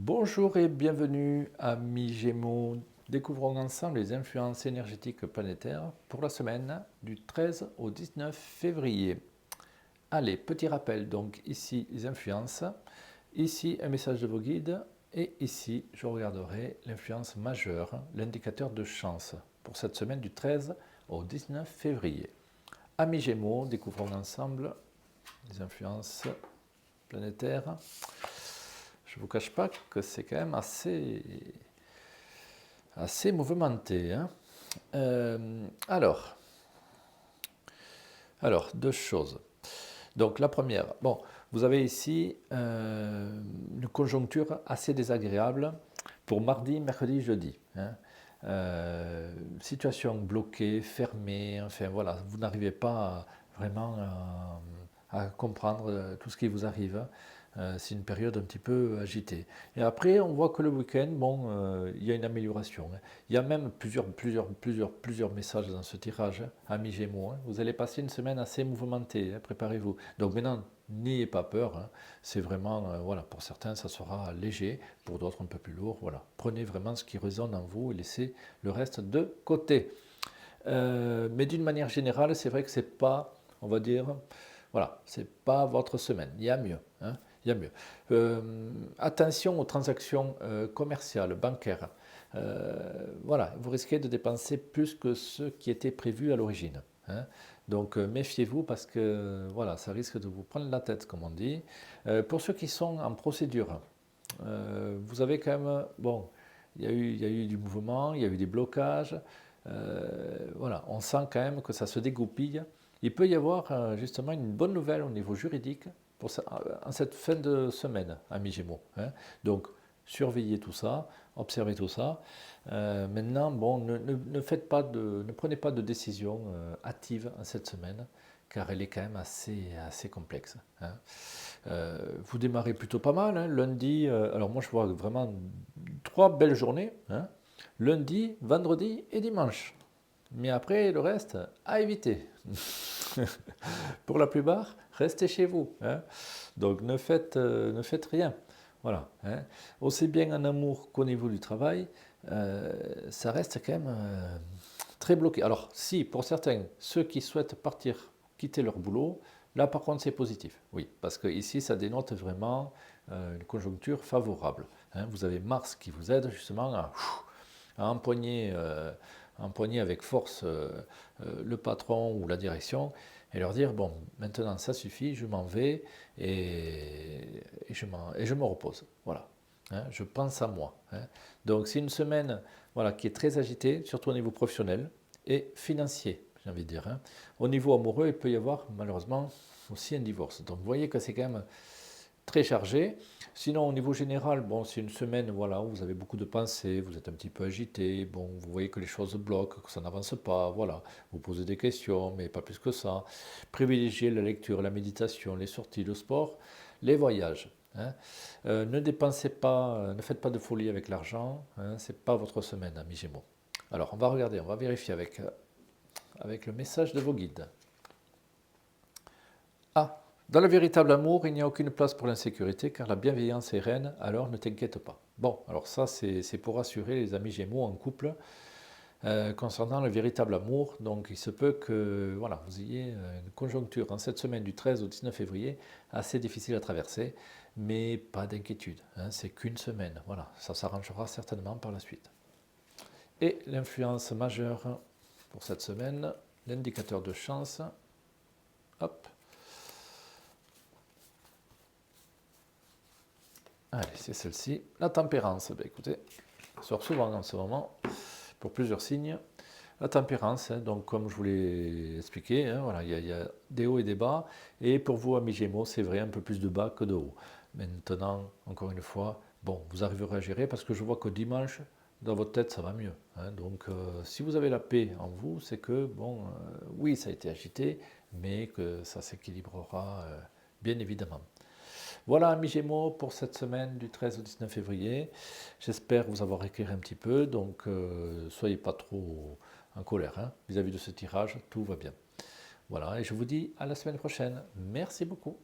Bonjour et bienvenue amis Gémeaux. Découvrons ensemble les influences énergétiques planétaires pour la semaine du 13 au 19 février. Allez, petit rappel, donc ici les influences, ici un message de vos guides et ici je regarderai l'influence majeure, l'indicateur de chance pour cette semaine du 13 au 19 février. Amis Gémeaux, découvrons ensemble les influences planétaires. Je ne vous cache pas que c'est quand même assez mouvementé. Hein. Alors, deux choses. Donc la première, bon, vous avez ici une conjoncture assez désagréable pour mardi, mercredi, jeudi. Hein. Situation bloquée, fermée, enfin voilà, vous n'arrivez pas vraiment à comprendre tout ce qui vous arrive. C'est une période un petit peu agitée. Et après, on voit que le week-end, bon, il y a une amélioration. Hein. Il y a même plusieurs messages dans ce tirage, hein, amis Gémeaux. Hein. Vous allez passer une semaine assez mouvementée, hein, préparez-vous. Donc maintenant, n'ayez pas peur. Hein. C'est vraiment, voilà, pour certains, ça sera léger, pour d'autres un peu plus lourd. Voilà. Prenez vraiment ce qui résonne en vous et laissez le reste de côté. Mais d'une manière générale, c'est vrai que c'est pas, on va dire, voilà, c'est pas votre semaine. Il y a mieux. Hein. Il y a mieux. Attention aux transactions commerciales, bancaires. Voilà, vous risquez de dépenser plus que ce qui était prévu à l'origine. Hein. Donc méfiez-vous parce que voilà, ça risque de vous prendre la tête, comme on dit. Pour ceux qui sont en procédure, vous avez quand même, bon, il y a eu du mouvement, il y a eu des blocages. Voilà, on sent quand même que ça se dégoupille. Il peut y avoir justement une bonne nouvelle au niveau juridique en cette fin de semaine, amis Gémeaux. Hein. Donc, surveillez tout ça, observez tout ça. Maintenant, bon, ne prenez pas de décision hâtive en cette semaine, car elle est quand même assez complexe. Hein. Vous démarrez plutôt pas mal. Hein. Lundi, alors moi je vois vraiment 3 belles journées. Hein. Lundi, vendredi et dimanche. Mais après, le reste, à éviter. Pour la plupart, restez chez vous. Hein. Donc ne faites rien. Voilà. Hein. Aussi bien en amour qu'au niveau du travail, ça reste quand même très bloqué. Alors si, pour certains, ceux qui souhaitent partir, quitter leur boulot, là par contre c'est positif. Oui, parce que ici ça dénote vraiment une conjoncture favorable. Hein. Vous avez Mars qui vous aide justement à empoigner avec force le patron ou la direction et leur dire bon, maintenant ça suffit, je m'en vais et je me repose. Voilà. Hein, je pense à moi. Hein. Donc c'est une semaine voilà, qui est très agitée, surtout au niveau professionnel et financier, j'ai envie de dire. Hein. Au niveau amoureux, il peut y avoir malheureusement aussi un divorce. Donc vous voyez que c'est quand même très chargé. Sinon, au niveau général, bon, c'est une semaine voilà, où vous avez beaucoup de pensées, vous êtes un petit peu agité, bon, vous voyez que les choses bloquent, que ça n'avance pas, voilà. Vous posez des questions, mais pas plus que ça. Privilégiez la lecture, la méditation, les sorties, le sport, les voyages. Hein. Ne faites pas de folie avec l'argent, hein, ce n'est pas votre semaine, amis Gémeaux. Alors, on va regarder, on va vérifier avec le message de vos guides. Ah, dans le véritable amour, il n'y a aucune place pour l'insécurité car la bienveillance est reine, alors ne t'inquiète pas. Bon, alors ça c'est pour rassurer les amis Gémeaux en couple concernant le véritable amour. Donc il se peut que voilà, vous ayez une conjoncture en cette semaine du 13 au 19 février assez difficile à traverser, mais pas d'inquiétude, hein, c'est qu'une semaine. Voilà, ça s'arrangera certainement par la suite. Et l'influence majeure pour cette semaine, l'indicateur de chance, hop. Allez, c'est celle-ci. La tempérance, ben, écoutez, ça sort souvent en ce moment, pour plusieurs signes. La tempérance, hein, donc comme je vous l'ai expliqué, hein, voilà, il y a des hauts et des bas. Et pour vous, amis Gémeaux, c'est vrai, un peu plus de bas que de haut. Maintenant, encore une fois, bon, vous arriverez à gérer parce que je vois que dimanche, dans votre tête, ça va mieux. Hein. Donc, si vous avez la paix en vous, c'est que, bon, oui, ça a été agité, mais que ça s'équilibrera bien évidemment. Voilà, amis Gémeaux, pour cette semaine du 13 au 19 février. J'espère vous avoir éclairé un petit peu, donc soyez pas trop en colère hein, vis-à-vis de ce tirage, tout va bien. Voilà, et je vous dis à la semaine prochaine. Merci beaucoup.